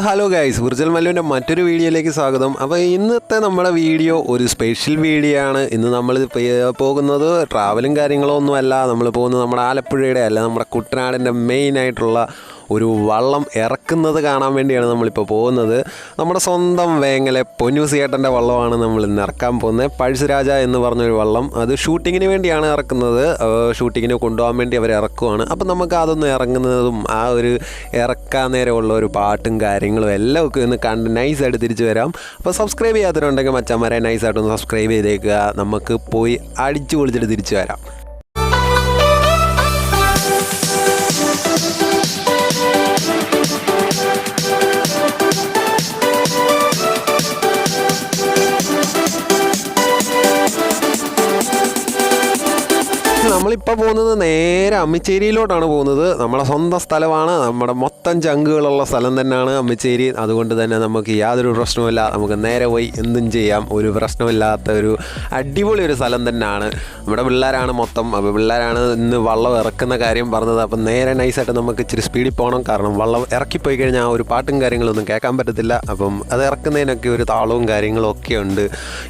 അപ്പോൾ hello guys, virtual മല്ലുവിൻ്റെ മറ്റൊരു വീഡിയോയിലേക്ക് സ്വാഗതം. അപ്പോൾ ഇന്നത്തെ നമ്മുടെ വീഡിയോ ഒരു സ്പെഷ്യൽ വീഡിയോ ആണ്. ഇന്ന് നമ്മൾ പോകുന്നത് ട്രാവലും കാര്യങ്ങളോ ഒന്നുമല്ല. നമ്മൾ പോകുന്നത് നമ്മുടെ ആലപ്പുഴയുടെ അല്ല, നമ്മുടെ കുട്ടനാടിൻ്റെ മെയിനായിട്ടുള്ള ഒരു വള്ളം ഇറക്കുന്നത് കാണാൻ വേണ്ടിയാണ് നമ്മളിപ്പോൾ പോകുന്നത്. നമ്മുടെ സ്വന്തം വേങ്ങലെ പൊന്നൂസിയേട്ടൻ്റെ വള്ളമാണ് നമ്മൾ ഇന്ന് ഇറക്കാൻ പോകുന്നത്. പഴശ്ശിരാജ എന്ന് പറഞ്ഞൊരു വള്ളം. അത് ഷൂട്ടിങ്ങിന് വേണ്ടിയാണ് ഇറക്കുന്നത്. ഷൂട്ടിങ്ങിന് കൊണ്ടുപോകാൻ വേണ്ടി അവർ ഇറക്കുവാണ്. അപ്പം നമുക്ക് അതൊന്ന് ഇറങ്ങുന്നതും ആ ഒരു ഇറക്കാൻ നേരമുള്ള ഒരു പാട്ടും കാര്യങ്ങളും എല്ലാം ഒക്കെ ഒന്ന് കണ്ട് നൈസായിട്ട് തിരിച്ചു വരാം. അപ്പോൾ സബ്സ്ക്രൈബ് ചെയ്യാത്തവരുണ്ടെങ്കിൽ മച്ചന്മാരെ നൈസായിട്ടൊന്ന് സബ്സ്ക്രൈബ് ചെയ്തേക്കുക. നമുക്ക് പോയി അടിച്ചു പൊളിച്ചിട്ട് തിരിച്ചു വരാം. നമ്മളിപ്പോൾ പോകുന്നത് നേരെ അമ്മിച്ചേരിയിലോട്ടാണ് പോകുന്നത്. നമ്മുടെ സ്വന്തം സ്ഥലമാണ്, നമ്മുടെ മൊത്തം ചങ്കുകളുള്ള സ്ഥലം തന്നെയാണ് അമ്മിച്ചേരി. അതുകൊണ്ട് തന്നെ നമുക്ക് യാതൊരു പ്രശ്നവുമില്ല, നമുക്ക് നേരെ പോയി എന്തും ചെയ്യാം. ഒരു പ്രശ്നമില്ലാത്ത ഒരു അടിപൊളി ഒരു സ്ഥലം തന്നെയാണ്. നമ്മുടെ പിള്ളേരാണ് മൊത്തം. അപ്പോൾ പിള്ളേരാണ് ഇന്ന് വള്ളം ഇറക്കുന്ന കാര്യം പറഞ്ഞത്. അപ്പം നേരെ നൈസായിട്ട് നമുക്ക് ഇച്ചിരി സ്പീഡിൽ പോകണം. കാരണം വള്ളം ഇറക്കിപ്പോയി കഴിഞ്ഞാൽ ഒരു പാട്ടും കാര്യങ്ങളൊന്നും കേൾക്കാൻ പറ്റത്തില്ല. അപ്പം അത് ഇറക്കുന്നതിനൊക്കെ ഒരു താളവും കാര്യങ്ങളും ഒക്കെ ഉണ്ട്.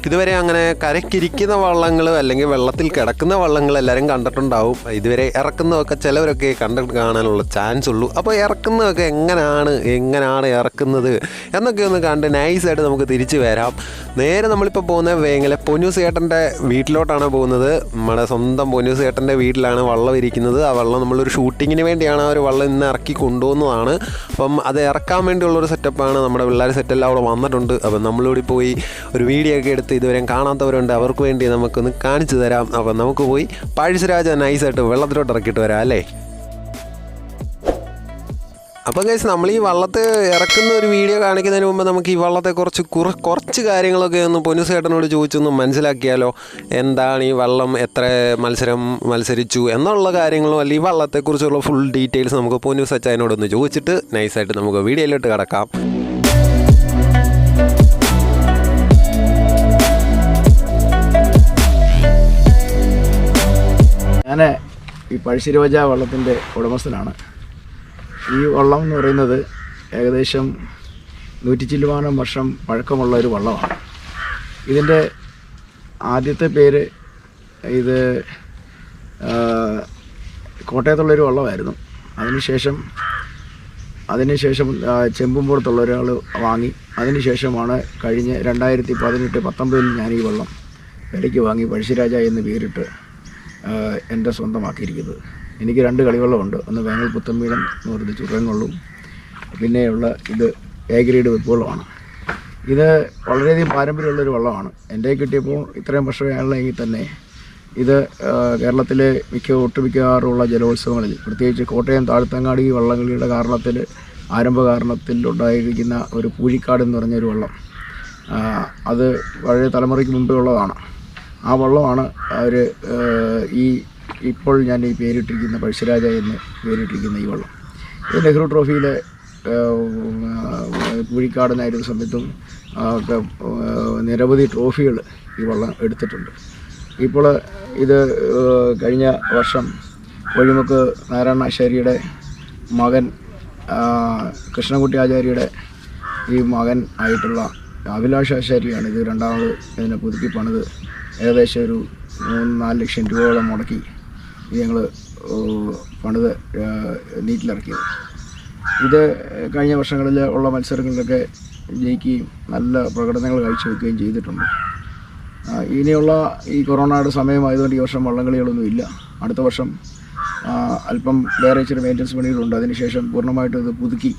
ഇതുവരെ അങ്ങനെ കരയ്ക്കിരിക്കുന്ന വള്ളങ്ങൾ അല്ലെങ്കിൽ വെള്ളത്തിൽ കിടക്കുന്ന വള്ളങ്ങൾ എല്ലാവരും കണ്ടിട്ടുണ്ടാവും. ഇതുവരെ ഇറക്കുന്നതൊക്കെ ചിലവരൊക്കെ കണ്ടിട്ട് കാണാനുള്ള ചാൻസ് ഉള്ളൂ. അപ്പോൾ ഇറക്കുന്നതൊക്കെ എങ്ങനെയാണ് ഇറക്കുന്നത് എന്നൊക്കെ ഒന്ന് കണ്ട് നൈസായിട്ട് നമുക്ക് തിരിച്ചു വരാം. നേരെ നമ്മളിപ്പോൾ പോകുന്നത് വേങ്ങലെ പൊന്നൂസിയേട്ടൻ്റെ വീട്ടിലോട്ടാണ് പോകുന്നത്. നമ്മുടെ സ്വന്തം പൊന്നൂസിയേട്ടൻ്റെ വീട്ടിലാണ് വള്ളം ഇരിക്കുന്നത്. ആ വള്ളം നമ്മളൊരു ഷൂട്ടിങ്ങിന് വേണ്ടിയാണ് ആ ഒരു വള്ളം ഇന്ന് ഇറക്കി കൊണ്ടുപോകുന്നതാണ്. അപ്പം അത് ഇറക്കാൻ വേണ്ടിയുള്ളൊരു സെറ്റപ്പാണ്. നമ്മുടെ പിള്ളേർ സെറ്റെല്ലാം അവിടെ വന്നിട്ടുണ്ട്. അപ്പം നമ്മളിവിടെ പോയി ഒരു വീഡിയോ ഒക്കെ എടുത്ത് ഇതുവരെ കാണാത്തവരുണ്ട്, അവർക്ക് വേണ്ടി നമുക്കൊന്ന് കാണിച്ചു തരാം. അപ്പം നമുക്ക് പോയി പഴശ്ശിരാജ നൈസായിട്ട് വെള്ളത്തിലോട്ട് ഇറക്കിയിട്ട് വരാം അല്ലേ. അപ്പം ഗൈസ്, നമ്മൾ ഈ വള്ളത്തെ ഇറക്കുന്ന ഒരു വീഡിയോ കാണിക്കുന്നതിന് മുമ്പ് നമുക്ക് ഈ വള്ളത്തെ കുറച്ച് കാര്യങ്ങളൊക്കെ ഒന്ന് പൊന്നൂസിയേട്ടനോട് ചോദിച്ചൊന്ന് മനസ്സിലാക്കിയാലോ. എന്താണ് ഈ വള്ളം, എത്ര മത്സരിച്ചു എന്നുള്ള കാര്യങ്ങളും അല്ല, ഈ വള്ളത്തെക്കുറിച്ചുള്ള ഫുൾ ഡീറ്റെയിൽസ് നമുക്ക് പൊന്നൂസ് അച്ചായനോടൊന്ന് ചോദിച്ചിട്ട് നൈസായിട്ട് നമുക്ക് വീഡിയോയിലോട്ട് കിടക്കാം. ഞാൻ ഈ പഴശ്ശിരാജ വള്ളത്തിൻ്റെ ഉടമസ്ഥനാണ്. ഈ വള്ളം എന്ന് പറയുന്നത് ഏകദേശം 100 വർഷം പഴക്കമുള്ള ഒരു വള്ളമാണ്. ഇതിൻ്റെ ആദ്യത്തെ പേര് ഇത് കോട്ടയത്തുള്ളൊരു വള്ളമായിരുന്നു. അതിനുശേഷം ചെമ്പുംപുറത്തുള്ള ഒരാൾ വാങ്ങി. അതിനുശേഷമാണ് കഴിഞ്ഞ 2018-19 ഞാൻ ഈ വള്ളം വിലയ്ക്ക് വാങ്ങി പഴശ്ശിരാജ എന്ന് പേരിട്ട് എൻ്റെ സ്വന്തമാക്കിയിരിക്കുന്നത്. എനിക്ക് 2 കളിവള്ളമുണ്ട്. ഒന്ന് വേങ്ങൽ പുത്തമ്പീടം എന്ന് പറയുന്നത് ചുറങ്ങുള്ളും, പിന്നെയുള്ള ഇത് എ ഗ്രേഡ് വെപ്പുവള്ളമാണ്. ഇത് വളരെയധികം പാരമ്പര്യമുള്ളൊരു വള്ളമാണ്. എൻ്റെ കിട്ടിയപ്പോൾ ഇത്രയും വർഷമാണെങ്കിൽ തന്നെ ഇത് കേരളത്തിലെ ഒട്ടുമിക്കവാറുള്ള ജലോത്സവങ്ങളിൽ, പ്രത്യേകിച്ച് കോട്ടയം താഴ്ത്തങ്ങാടി വള്ളംകളിയുടെ ആരംഭ കാരണത്തിൽ ഉണ്ടായിരിക്കുന്ന ഒരു പൂഴിക്കാട് എന്ന് പറഞ്ഞൊരു വള്ളം, അത് പഴയ തലമുറയ്ക്ക് മുമ്പേ ഉള്ളതാണ്. ആ വള്ളമാണ് അവർ ഇപ്പോൾ ഞാൻ ഈ പേരിട്ടിരിക്കുന്ന പഴശ്ശിരാജ എന്ന് പേരിട്ടിരിക്കുന്ന ഈ വള്ളം. ഇത് നെഹ്റു ട്രോഫിയിലെ പൂഴിക്കാടിനായിരുന്ന സമയത്തും ഒക്കെ നിരവധി ട്രോഫികൾ ഈ വള്ളം എടുത്തിട്ടുണ്ട്. ഇപ്പോൾ ഇത് കഴിഞ്ഞ വർഷം വഴിമുക്ക് നാരായണാചാര്യയുടെ മകൻ കൃഷ്ണൻകുട്ടി ആചാര്യയുടെ ഈ മകൻ ആയിട്ടുള്ള അഭിലാഷ് ആചാര്യയാണ് ഇത് രണ്ടാമത് ഇതിനെ പുതുക്കി പണിത് ഏകദേശം ഒരു 3-4 ലക്ഷം രൂപയോളം മുടക്കി ഇത് ഞങ്ങൾ പണിത് നീറ്റിലിറക്കിയത്. ഇത് കഴിഞ്ഞ വർഷങ്ങളിൽ ഉള്ള മത്സരങ്ങളിലൊക്കെ ജയിക്കുകയും നല്ല പ്രകടനങ്ങൾ കാഴ്ചവെക്കുകയും ചെയ്തിട്ടുണ്ട്. ഇനിയുള്ള ഈ കൊറോണയുടെ സമയമായതുകൊണ്ട് ഈ വർഷം വള്ളംകളികളൊന്നും ഇല്ല. അടുത്ത വർഷം അല്പം വേറെ ഇച്ചിരി മെയിൻ്റനൻസ് പണികളുണ്ട്. അതിനുശേഷം പൂർണ്ണമായിട്ടും ഇത് പുതുക്കി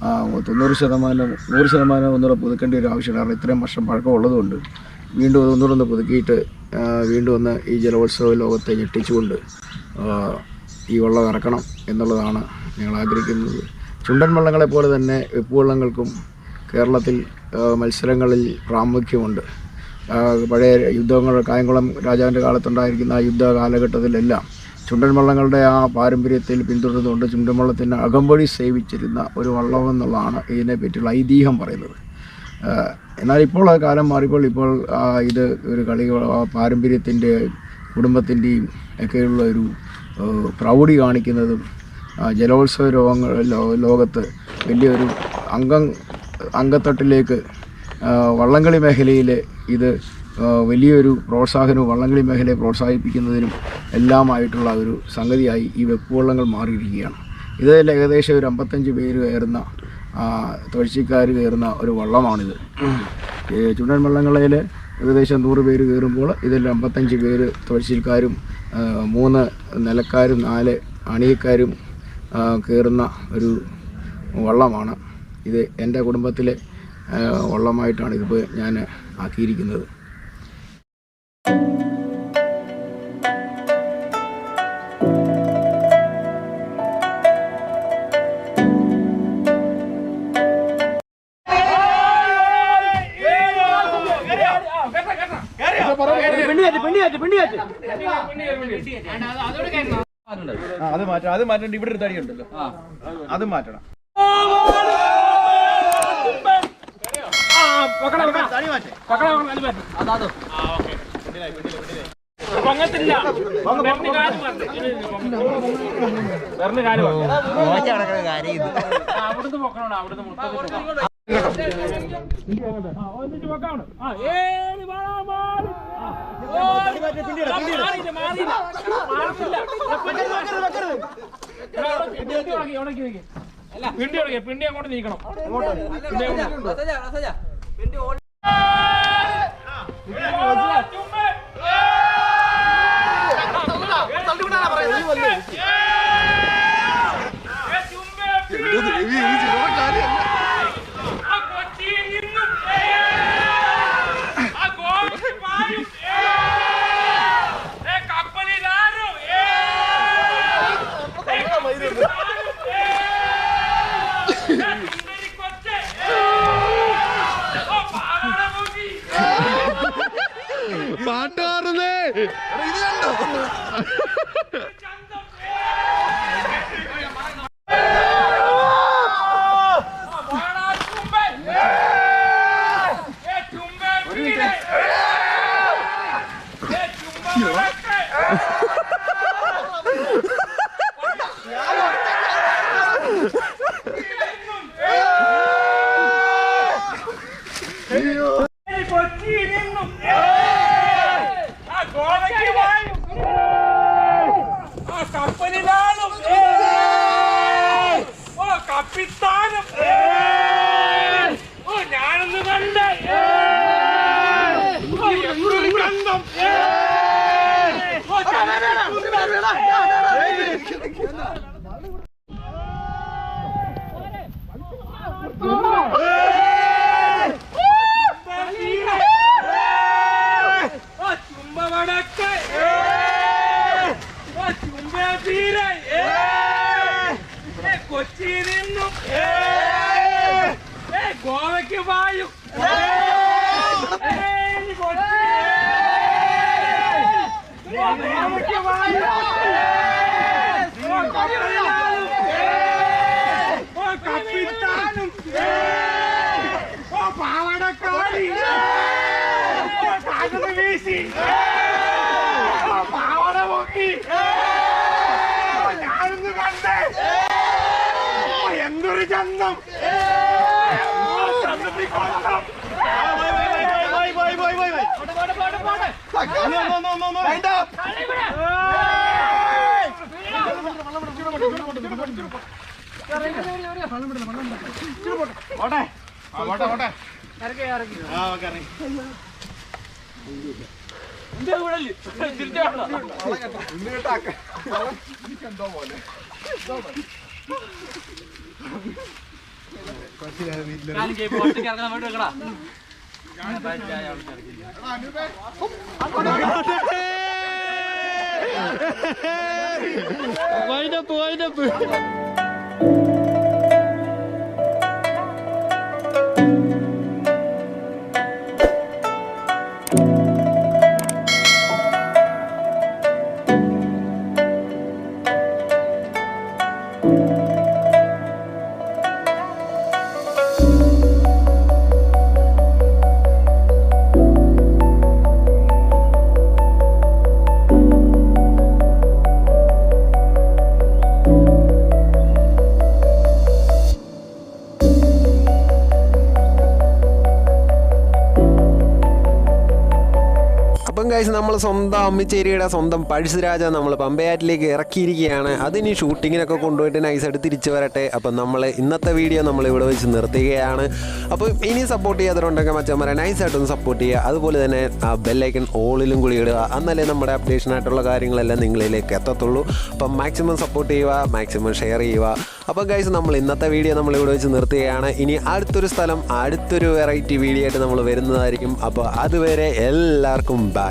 100% ഒന്നുകൂടെ പുതുക്കേണ്ട ഒരു ആവശ്യമാണ്. കാരണം ഇത്രയും വർഷം പഴക്കമുള്ളതുകൊണ്ട് വീണ്ടും ഒന്നുകൂടെ പുതുക്കിയിട്ട് വീണ്ടും ഒന്ന് ഈ ജലോത്സവ ലോകത്തെ ഞെട്ടിച്ചുകൊണ്ട് ഈ വള്ളം ഇറക്കണം എന്നുള്ളതാണ് ഞങ്ങൾ ആഗ്രഹിക്കുന്നത്. ചുണ്ടൻ വള്ളങ്ങളെപ്പോലെ തന്നെ വെപ്പുവള്ളങ്ങൾക്കും കേരളത്തിൽ മത്സരങ്ങളിൽ പ്രാമുഖ്യമുണ്ട്. പഴയ യുദ്ധങ്ങൾ, കായംകുളം രാജാവിൻ്റെ കാലത്തുണ്ടായിരിക്കുന്ന ആ യുദ്ധ കാലഘട്ടത്തിലെല്ലാം ചുണ്ടൻ വള്ളങ്ങളുടെ ആ പാരമ്പര്യത്തിൽ പിന്തുടർന്നുകൊണ്ട് ചുണ്ടൻ വള്ളത്തിന് അകമ്പടി സേവിച്ചിരുന്ന ഒരു വള്ളം എന്നുള്ളതാണ് ഇതിനെ പറ്റിയുള്ള ഐതിഹ്യം പറയുന്നത്. എന്നാൽ ഇപ്പോൾ കാലം മാറിയപ്പോൾ ഇപ്പോൾ ഇത് ഒരു പാരമ്പര്യത്തിൻ്റെ കുടുംബത്തിൻ്റെയും ഒക്കെയുള്ള ഒരു പ്രൗഢി കാണിക്കുന്നതും ജലോത്സവ ലോകത്ത് വലിയൊരു അങ്കത്തട്ടിലേക്ക് വള്ളംകളി മേഖലയിൽ ഇത് വലിയൊരു പ്രോത്സാഹനവും വള്ളംകളി മേഖലയെ പ്രോത്സാഹിപ്പിക്കുന്നതിനും എല്ലാമായിട്ടുള്ള ഒരു സംഗതിയായി ഈ വെപ്പ് വള്ളങ്ങൾ മാറിയിരിക്കുകയാണ്. ഇതിൽ ഏകദേശം ഒരു 55 പേര് കയറുന്ന തുഴച്ചിക്കാർ കയറുന്ന ഒരു വള്ളമാണിത്. ചുണ്ടൻ വള്ളങ്ങളിൽ ഏകദേശം 100 പേര് കയറുമ്പോൾ ഇതിൽ 55 പേര് തുഴച്ചിൽക്കാരും 3 നിലക്കാരും 4 അണിയക്കാരും കയറുന്ന ഒരു വള്ളമാണ് ഇത്. എൻ്റെ കുടുംബത്തിലെ വള്ളമായിട്ടാണ് ഇതിപ്പോൾ ഞാൻ ആക്കിയിരിക്കുന്നത്. അത് മാറ്റണ്ട. ഇവിടെ ഒരു തടിയുണ്ടല്ലോ, അത് മാറ്റണം. പിണ്ടി അങ്ങോട്ട് നീക്കണം. പാട്ടാറുന്നേ ഇത് കണ്ടോ? കപ്പലിലാലും കപ്പിത്താനും ഞാനൊന്ന് കണ്ട് കണ്ടം ചുംബവടക്ക് കൊച്ചിയിൽ നിന്നും ഗോവയ്ക്ക് വായു കപ്പിത്താനും പാവടക്കാരി വീശി പാവട പൊക്കി ഞാനൊന്ന് കണ്ടേ എന്തൊരു ചന്തം ചന്തത്തിൽ കൊണ്ടം അപ്പം ഗൈസ് നമ്മൾ സ്വന്തം അമ്മിച്ചേരിയുടെ സ്വന്തം പഴശ്ശിരാജ നമ്മൾ പമ്പയാറ്റിലേക്ക് ഇറക്കിയിരിക്കുകയാണ്. അതിനി ഷൂട്ടിങ്ങിനൊക്കെ കൊണ്ടുപോയിട്ട് നൈസായിട്ട് തിരിച്ചു വരട്ടെ. അപ്പം നമ്മൾ ഇന്നത്തെ വീഡിയോ നമ്മൾ ഇവിടെ വെച്ച് നിർത്തുകയാണ്. അപ്പോൾ ഇനി സപ്പോർട്ട് ചെയ്യാത്തവരുണ്ടെങ്കിൽ മച്ചന്മാരെ നൈസായിട്ടൊന്ന് സപ്പോർട്ട് ചെയ്യുക. അതുപോലെ തന്നെ ആ ബെല്ലൈക്കൺ ഓളിലും കൂടി ഇടുക. എന്നാലേ നമ്മുടെ അപ്ഡേഷനായിട്ടുള്ള കാര്യങ്ങളെല്ലാം നിങ്ങളിലേക്ക് എത്തത്തുള്ളൂ. അപ്പം മാക്സിമം സപ്പോർട്ട് ചെയ്യുക, മാക്സിമം ഷെയർ ചെയ്യുക. അപ്പോൾ ഗൈസ് നമ്മൾ ഇന്നത്തെ വീഡിയോ നമ്മൾ ഇവിടെ വെച്ച് നിർത്തുകയാണ്. ഇനി അടുത്തൊരു സ്ഥലം അടുത്തൊരു വെറൈറ്റി വീഡിയോ ആയിട്ട് നമ്മൾ വരുന്നതായിരിക്കും. അപ്പോൾ അതുവരെ എല്ലാവർക്കും ബൈ.